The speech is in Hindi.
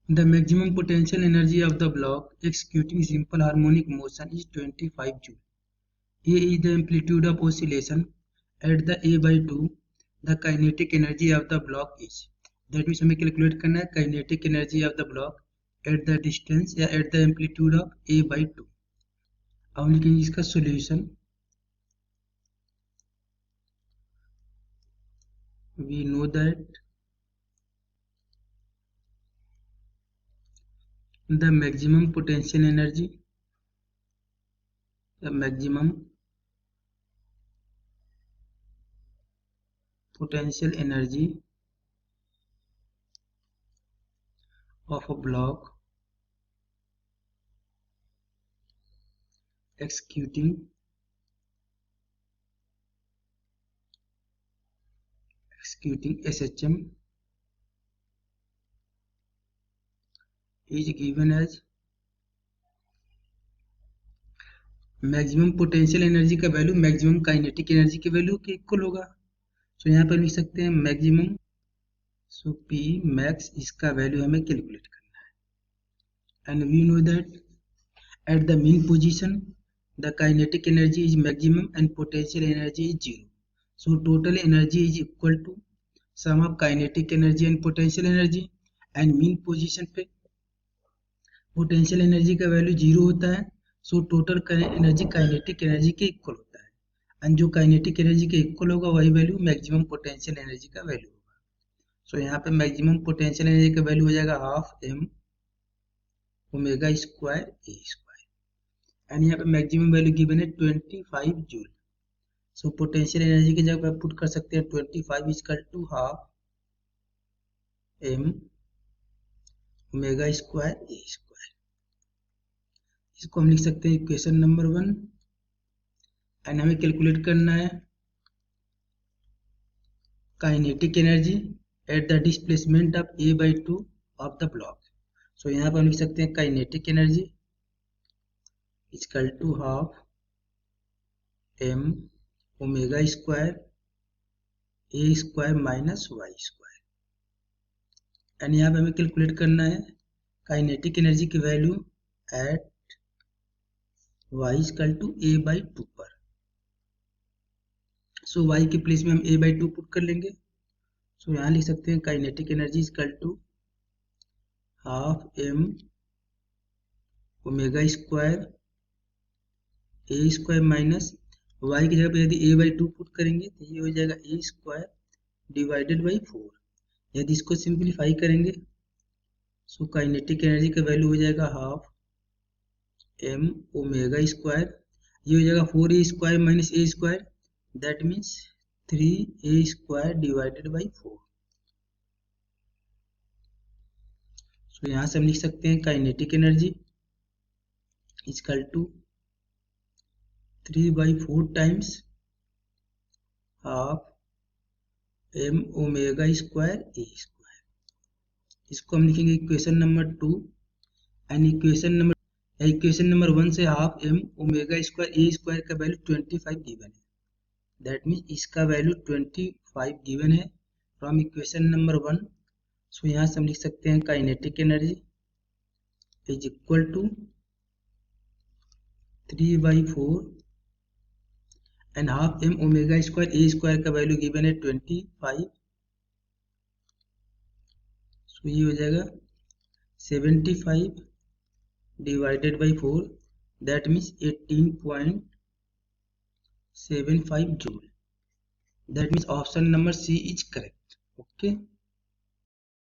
The maximum potential energy of the block executing simple harmonic motion is 25 joule. A is the amplitude of oscillation at the A/2. The kinetic energy of the block is. That means हमें कैलकुलेट करना है kinetic energy of the block at the distance या at the amplitude of A/2. अब लिखेंगे इसका solution. We know that the maximum potential energy of a block executing SHM is given as maximum potential energy का वैल्यू मैक्सिमम काइनेटिक एनर्जी के वैल्यू के इक्वल होगा. सो यहाँ पर लिख सकते हैं मैक्सिमम. सो पी मैक्स इसका वैल्यू हमें कैलकुलेट करना है. And we know that at the mean position the kinetic energy is maximum and potential energy is 0. So total energy is equal to sum of kinetic energy and potential energy. And mean position पे पोटेंशियल एनर्जी का वैल्यू 0 होता है. सो टोटल एनर्जी काइनेटिक एनर्जी के इक्वल होता है. एंड जो काइनेटिक एनर्जी के इक्वल होगा वही वैल्यू मैक्सिमम पोटेंशियल एनर्जी का वैल्यू होगा. सो यहाँ पे मैक्सिमम पोटेंशियल एनर्जी का वैल्यू हो जाएगा half M omega square A square. And यहाँ पे मैक्सिमम वैल्यू गिवन है 25 जूल. सो पोटेंशियल एनर्जी की जगह आप पुट कर सकते हैं 25 equal to half M omega square A square. इसको हम लिख सकते हैं इक्वेशन नंबर 1. एंड हमें कैलकुलेट करना है kinetic energy at the displacement of A/2 of the block. So यहाँ पर हम लिख सकते हैं kinetic energy equal to half M omega square A square minus y square. And यहाँ पर हमें कैलकुलेट करना है काइनेटिक एनर्जी की value at y equal to A/2 पर. सो y के प्लेस में हम A/2 पुट कर लेंगे. सो यहाँ लिख सकते हैं kinetic energy equal to half M omega square A square minus y की जगह पे यदि A/2 पुट करेंगे तो ये हो जाएगा ए स्क्वायर डिवाइडेड बाई 4. यदि इसको सिंप्लीफाई करेंगे सो काइनेटिक एनर्जी का वैल्यू हो जाएगा हाफ एम ओमेगा स्क्वायर. ये हो जाएगा 4a square minus A square. That means 3a square divided by 4. So यहाँ से हम लिख सकते हैं kinetic energy equal to 3/4 times half M omega square A square. इसको हम लिखेंगे equation number 2. And equation number 1 से हाफ एम ओमेगा स्क्वायर ए स्क्वायर का वैल्यू 25 गिवन है. दैट मीन्स इसका वैल्यू 25 गिवन है फ्रॉम इक्वेशन नंबर 1. सो यहाँ से हम लिख सकते हैं kinetic energy is equal to 3/4 and half M omega square A square का वैल्यू गिवन है 25. सो ये हो जाएगा 75 divided by 4. That means 18.75 joule. That means option number C is correct. Okay.